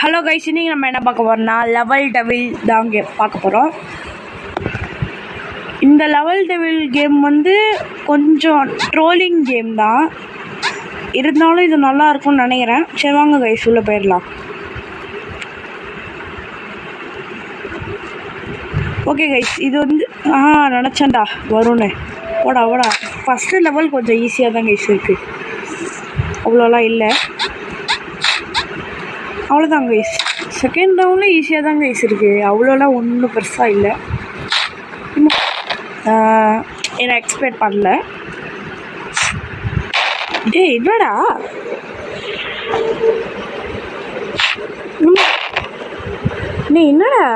Hello guys, இன்னைக்கு நம்ம என்ன பார்க்க போகிறோம்னா லெவல் டெவில் தான் கேம் பார்க்க போகிறோம். இந்த லெவல் டெவில் கேம் வந்து கொஞ்சம் ட்ரோலிங் கேம் தான், இருந்தாலும் இது நல்லா இருக்கும்னு நினைக்கிறேன். சரி வாங்க கைஸ் உள்ள போயிடலாம். ஓகே கைஸ், இது வந்து நினச்சேன்டா வரும்னு. ஓடா ஃபஸ்ட்டு லெவல் கொஞ்சம் ஈஸியாக தான் கைஸ் இருக்குது, அவ்வளோலாம் இல்லை. அவ்வளோதான் கைஸ், செகண்ட் ரவுண்டில் ஈஸியாக தான் கைஸ் இருக்குது, அவ்வளோலாம் ஒன்றும் பெருசாக இல்லை. என்ன எக்ஸ்பெக்ட் பண்ணல. டேய் என்னடா டேய் என்னடா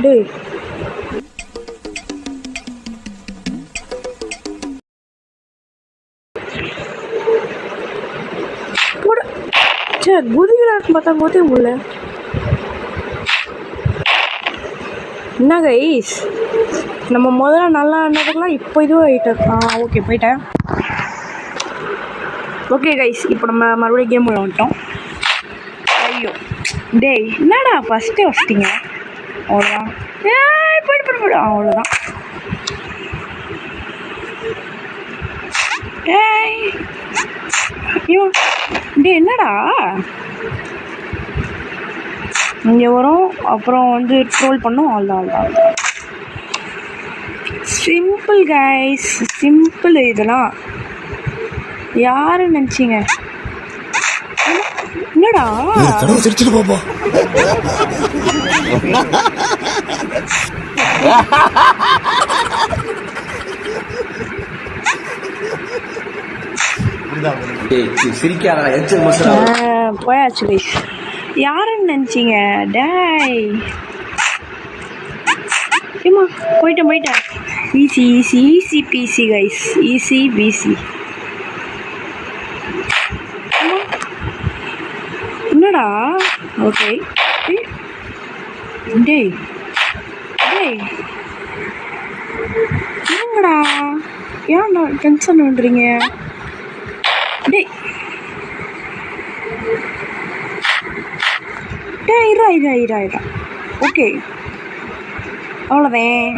டேய் குதிக்கிறான்னு பார்த்தா போதே உள்ள என்ன கைஸ், நம்ம முதல்ல நல்லா ஆனதுக்கெல்லாம் இப்போ இதுவும் ஆகிட்டோம். ஓகே போயிட்டேன். ஓகே கைஸ், இப்போ நம்ம மறுபடியும் கேம் உள்ள வந்துட்டோம். ஐயோ டேய் என்னடா ஃபஸ்ட்டே வச்சிட்டிங்க, அவ்வளோதான். போய்ட்டு அவ்வளோதான். டேய் ஐயோ டே என்னடா இங்கே வரும், அப்புறம் வந்து ட்ரோல் பண்ணும். அவ்வளோதான். Simple guys, simple. இதெல்லாம் யாருன்னு நினச்சிங்க? என்னடா சிரிச்சுட்டு பாப்பா. போயாச்சு கைஸ், யாருன்னு நினச்சிங்க? டேய் ஏமா போயிட்டேன். Easy peasy guys, easy peasy. என்னடா ஓகே டேய் என்னங்கடா, ஏன்டா டென்ஷன் பண்ணுறீங்க? டேய் இரா ஓகே அவ்வளோதான்.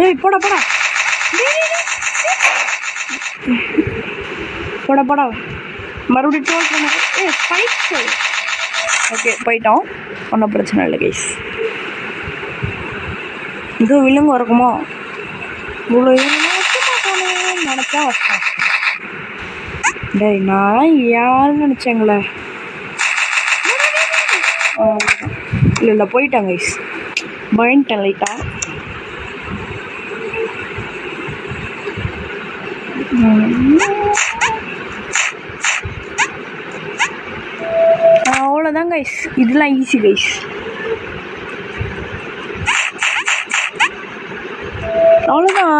ஏய் போடா மறுபடியும் ட்ரோல் பண்ண. ஸ்பைக்ஸு ஓகே போயிட்டோம், ஒன்றும் பிரச்சனை இல்லை கைஸ். இது விலங்கு இருக்குமோ? இவ்வளோ நினச்சா வச்சேன். டேய் நான் யாருன்னு நினச்சேங்களே. இல்லை போயிட்டாங்க கைஸ், பயன்ட்டேன் லைட்டாக. அவ்வளோதான் கைஸ், இதெல்லாம் ஈஸி கைஸ். அவ்வளோதான்.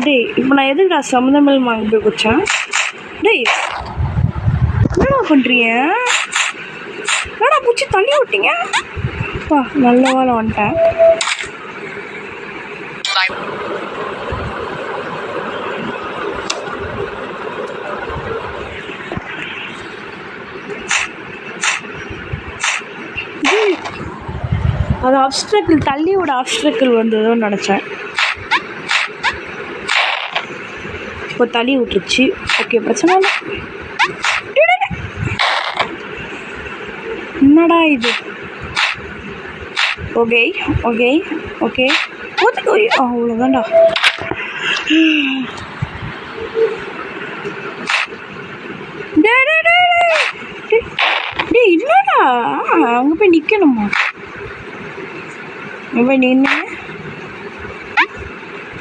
டேய் இப்போ நான் எதுக்குடா சம்மந்தமில் வாங்கி போய் குச்சேன்? டேய் என்னடா பண்ணுறீங்க? என்னடா பூச்சி தள்ளி விட்டீங்க? நல்ல வேலை வந்துட்டேன். அது ஆப்ஸ்ட்ரக்கிள், தள்ளியோட ஆப்ஸ்ட்ரக்கிள் வந்ததுன்னு நினச்சேன். இப்போ தள்ளி விட்டுருச்சு. ஓகே பிரச்சனை இல்லை. என்னடா இது? ஓகே அவ்வளோதான்டா. டேய் இல்லடா, அங்கே போய் நிற்கணுமா? போய் நின்று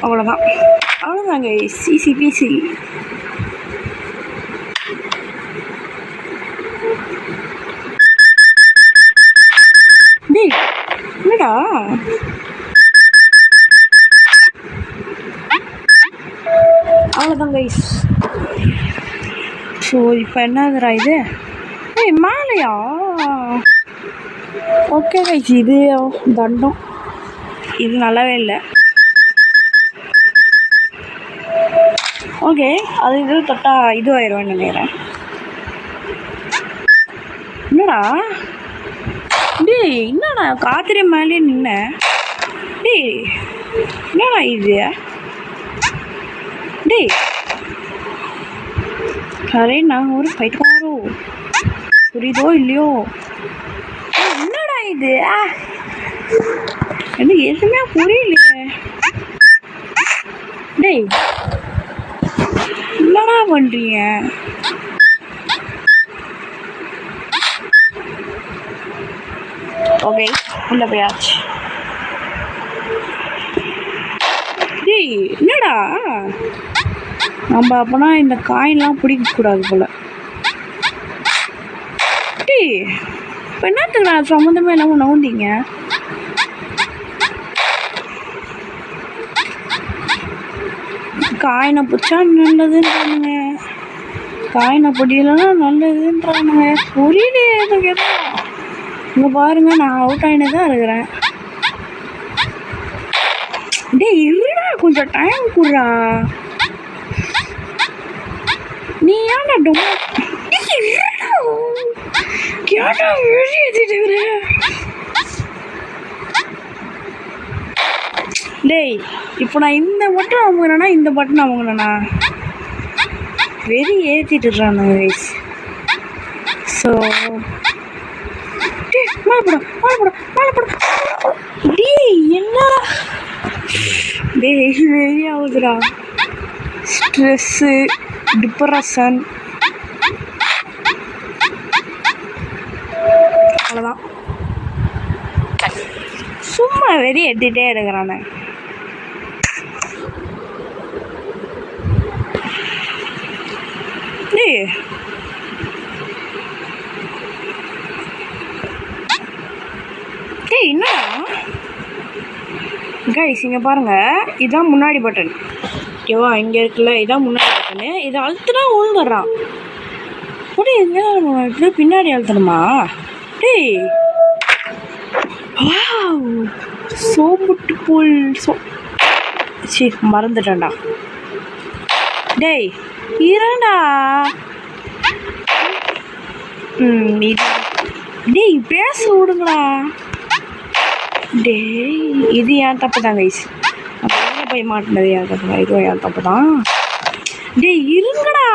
அவ்வளோதாங்க. சிசிபிசி டேய் என்னடா அவ்வளோதான் கைஸ். ஸோ இப்போ என்னதுடா இது? மேலையா? ஓகே கைஸ், இது தண்டம். இது நல்லாவே இல்லை. ஓகே, அது இது தொட்டா இது ஆயிடுவேன்னு நினைக்கிறேன். என்னடா டேய், என்னடா காத்திரி மேலே நின்ன? டேய் என்னடா இது? டேய் அரே நாங்கள் ஒரு பைத்தியக்காரோ, புரியுதோ இல்லையோ? என்னடா இது? எனக்கு எதுவுமே புரியலையே. டேய் என்னடா பண்றீங்க? ஓகே, உள்ள போயாச்சு. டேய் என்னடா, நம்ம அப்போனா இந்த காயின்லாம் பிடிக்கக்கூடாது போல. டேய் இப்போ என்னத்துக்கு நான் சம்மந்தமே இல்லாமல் நவுந்தீங்க? காயினை பிடிச்சா நல்லதுன்றானுங்க, காயினை பிடிக்கலன்னா நல்லதுன்றானுங்க. புரியலையே எனக்கு எதுவும். இங்கே பாருங்க, நான் அவுட் ஆகினு தான் இருக்கிறேன். டேய் இருடா, கொஞ்சம் டைம் கொடுறா. நீ ஏன்டா டொம்மா ஏன்டா வெளியே ஏற்றிட்டு? டேய் இப்போ நான் இந்த பட்டன் அமுங்கினா இந்த பட்டன் அமுங்கினா வெறி ஏற்றிட்டுறானு வயசு. ஸோ டேய் என்னடா டேய் வெறி ஆகுதுடா. ஸ்ட்ரெஸ்ஸு, டிப்ரெஷன், அவ்வளோதான். சும்மா வெறி ஏற்றிட்டே இருக்கிறானே. டேய் டேய் என்னடா கைஸ், இங்கே பாருங்கள், இதுதான் முன்னாடி பட்டன். ஓகேவா, இங்கே இருக்குல்ல, இதான் முன்னாடி பட்டனு. இதை அழுத்துனா உழுந்துடுறான். கூட எங்கே பின்னாடி அழுத்தணுமா? டேய் சோம்புட்டு போல் சரி மறந்துட்டேன்டா. டேய் இரண்டா. டேய் பேச விடுங்களா. டேய் இது ஏன் தப்பு தான் கைஸ், வெளில போய் மாட்டினது ஏன் தப்பு தான், இதுவும் ஏன் தப்பு தான். டேய் இருங்கடா.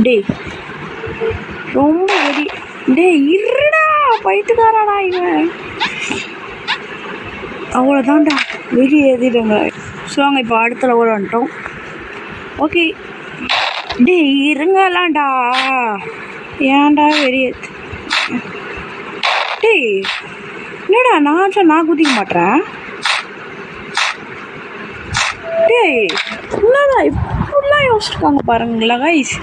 டேய் ரொம்ப வெறி. டேய் இருடா, பைத்துக்காராடா இவன். அவ்வளோதான்டா, வெறி ஏறிடுங்க. ஸோ அங்கே இப்போ அடுத்த லெவல் வந்துட்டோம். ஓகே டேய் இருங்கலாம்டா, ஏன்டா வெறி. டேய் என்னடா நான் குதிக்க மாட்டேன். டேய் என்னடா இப்படிலாம் யோசிச்சிருக்காங்க பாருங்களா கைஸ்.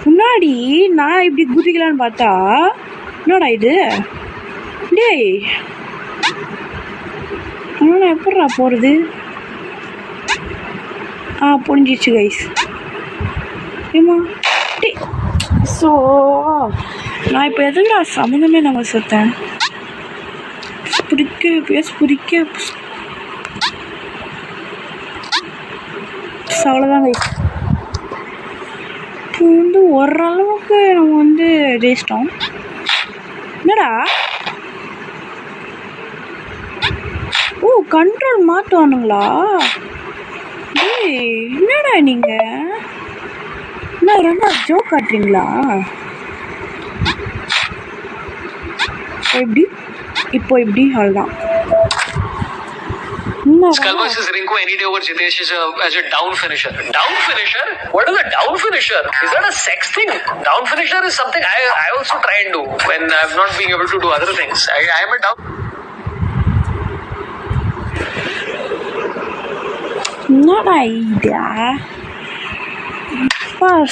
முன்னாடி நான் இப்படி குதிக்கலான்னு பார்த்தா என்னடா இது? டேய் ஆனால் எப்படிடா போகிறது? புரிஞ்சிச்சு கைஸ். ஏமா டேய், ஸோ நான் இப்போ எதுடா சம்மந்தமே நம்ம செத்தேன். பிடிக்க அவ்வளோதான் கைஸ். இப்போ வந்து ஓரளவுக்கு நம்ம வந்து ஜெயிச்சிட்டோம். என்னடா கண்ட்ரோல் மாற்றுவானுங்களா? டேய் என்னடா நீங்கள் என்ன ரொம்ப ஜோக் காட்டுறீங்களா? இப்போ எப்படி அவ்வளோதான். Scalvus is Rinku any day over Jitesh as a down finisher. Down finisher? What is a down finisher? Is that a sex thing? Down finisher is something I also try and do when I'm not being able to do other things. I am a down. என்னடா idea?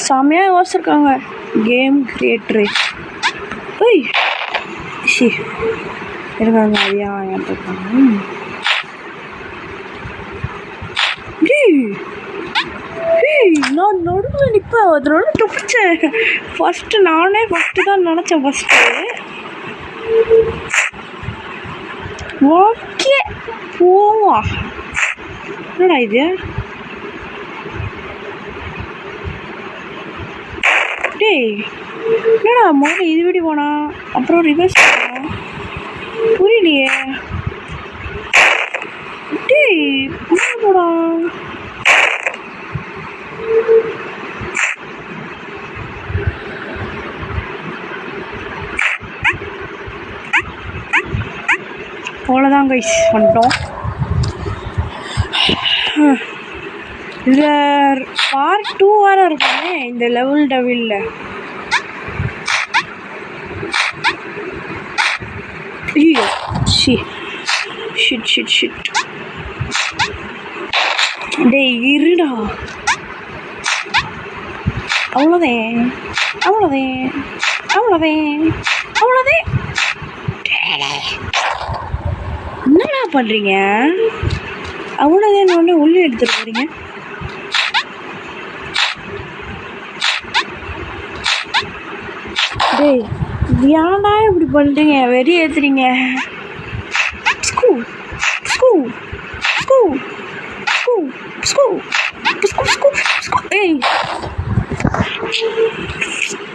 செம்மையாக யோசிச்சிருக்காங்க game creator. இருக்காங்க ஐயா இருக்காங்க. டேய் நான் நடுவில் நிற்பேன் அதனால துப்பிச்சேன். நானே ஃபஸ்ட்டு தான் நினச்சேன் ஓகே போவா. என்னடா இது? டேய் என்னடா முதல்ல இது விடி போனா அப்புறம் ரிவர்ஸ் போனா புரியலையே. டேய் போடா. அவ்வளோதான் கைஸ் வந்துட்டோம். இதில் பார்ட் 2 வேறு இருக்கானே இந்த லெவல் டெவிலில். ஐயோ ஷிட் டேய் இருடா. அவ்வளோதான். என்னடா பண்ணுறீங்க? அவ்வளோதான் ஒன்று உள்ளே எடுத்துகிட்டு போகிறீங்க. டேய் ஏன்டா இப்படி பண்ணுறீங்க? வெறி ஏற்றுறீங்க. ஏய்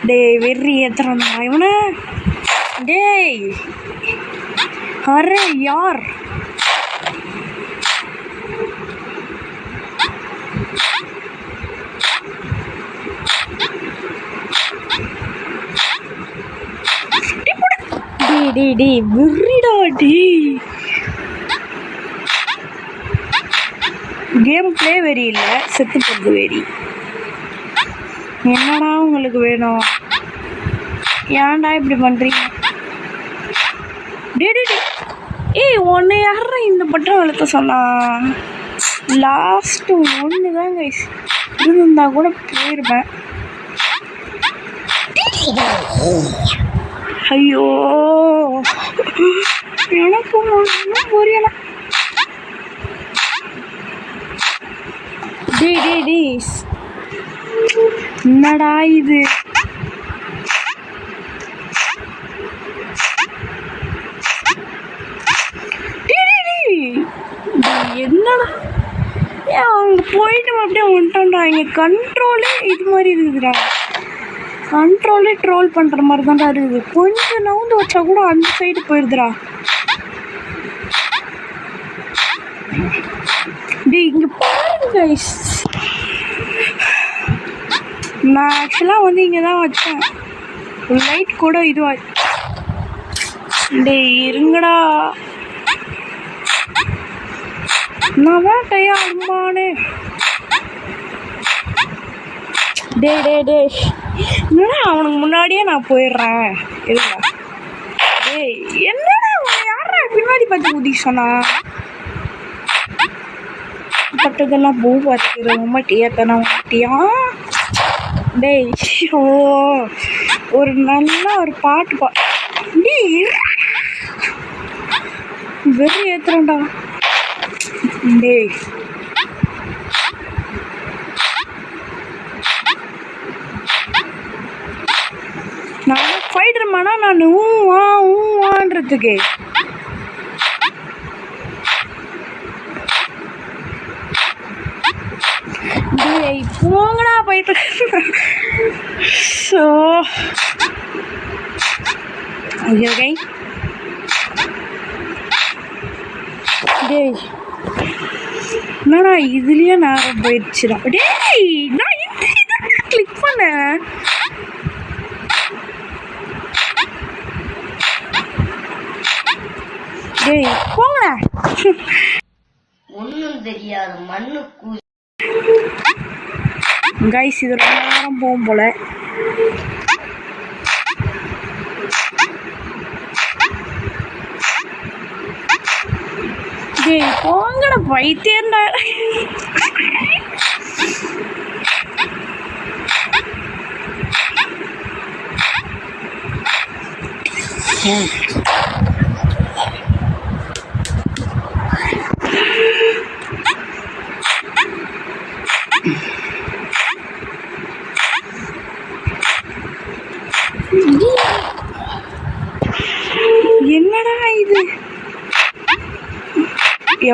டேய் வெறி ஏற்றுறானா இவனை? டேய் அரே யார்? டேய் வெறிடா. டேய் கேம் பிளே வெறி இல்லை, செத்து போகிறது வெறி. என்னடா உங்களுக்கு வேணும்? ஏன்டா இப்படி பண்ணுறீங்க? டே ஏய் ஒன்று யாரா இந்த பட்டம் வளர்த்த சொன்னா? லாஸ்ட்டு ஒன்று தான் கைஸ் இருந்தா கூட போயிருப்பேன். ஐயோ எனக்கு ஒன்றும் புரியல. டேய் என்னடா இது? என்னடா அவங்க போயிட்டு அப்படியே வந்துட்டோம்டா. இங்கே கண்ட்ரோலே இது மாதிரி இருக்குதுடா. கண்ட்ரோலே ட்ரோல் பண்ணுற மாதிரி தான்டா இருக்குது. கொஞ்சம் நவுந்து வச்சா கூட அந்த சைடு போயிடுதுடா. டேய் இங்கே பாருங்க கைஸ். நான் ஆக்சுவலாக வந்து இங்கே தான் வச்சேன். லைட் கூட இதுவாக. டேய் இருங்கடா. நான் வேட்டையா அம்மானே. டேய் என்னடா அவனுக்கு முன்னாடியே நான் போயிடுறேன். இல்லைடா டேய் என்னடா அவனை யாரா பின்னாடி பார்த்து ஊதிக்க சொன்னா? பட்டதெல்லாம் பூ பார்த்துக்கிற மாட்டியா தானே மாட்டியா? டேய் ஓ ஒரு நல்ல ஒரு பாட்டு டேய் வெறி ஏத்துறேன்டா. டேய் நான் ஃபைட்டர்மானா நான் ஊன்றதுக்கு. டேய் போங்கடா போயிட்டு. ஸோ ஓகே டேய் என்னடா இதுலயே நேரம் போயிடுச்சுடா. டேய் நான் இதை கிளிக் பண்ணேன். டேய் போங்கடா. ஒன்றும் தெரியாத மண்ணுக்கு கைஸ் இது ரொம்ப நேரம் போகும் போல. டேய் போங்கடா பைத்தியம்டா.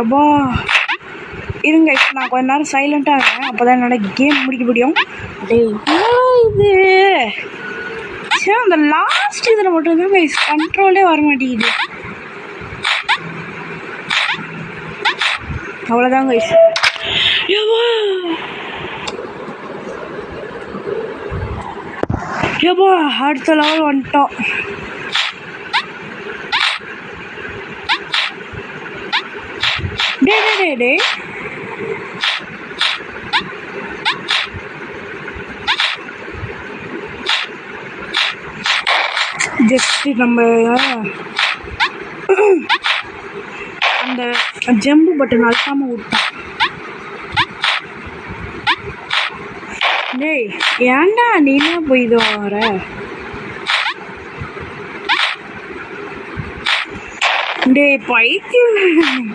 எப்பா இருங்க, நான் கொஞ்ச நேரம் சைலண்ட்டாக இருக்கேன், அப்போ தான் என்னோட கேம் முடிக்க முடியும். டேய் இது சரி, அந்த லாஸ்ட் இதில் மட்டும்தான் கைஸ் கண்ட்ரோலே வர மாட்டேங்குது. அவ்வளோதான் கைஸ். எப்பா அடுத்த லெவல் வந்துட்டோம். டே ஜஸ்ட் நம்ம அந்த ஜம்பு பட்டன் அழுத்தாம விட்டோம். டேய் ஏன்டா நீனா போய் இது வர? டேய் பைத்தியம்.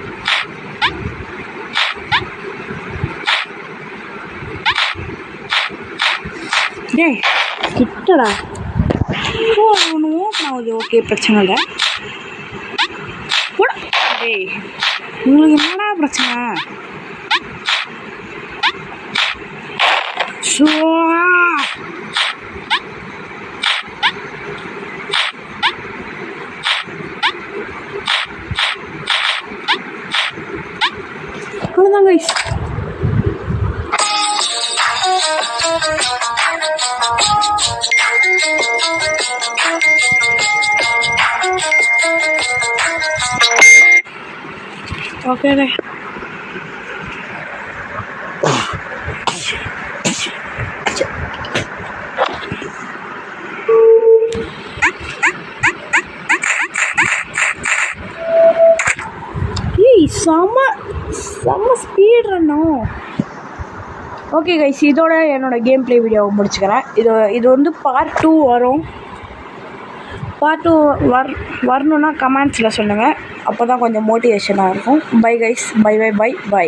டேய் கிட்டடா ஒன்று ஓப்பன் ஆகுது. ஓகே பிரச்சனை இல்லை. டேய் உங்களுக்கு என்னடா பிரச்சனை? அவ்வளோதான் கைஸ். ஓகே செம்ம ஸ்பீட் ரன்னும். ஓகே கைஸ், இதோட என்னோடய கேம் ப்ளே வீடியோவை முடிச்சுக்கிறேன். இது வந்து பார்ட் 2 வரும். பார்ட் 2 வரணுன்னா கமெண்ட்ஸில் சொல்லுங்கள், அப்போ தான் கொஞ்சம் மோட்டிவேஷனாக இருக்கும். Bye guys, by.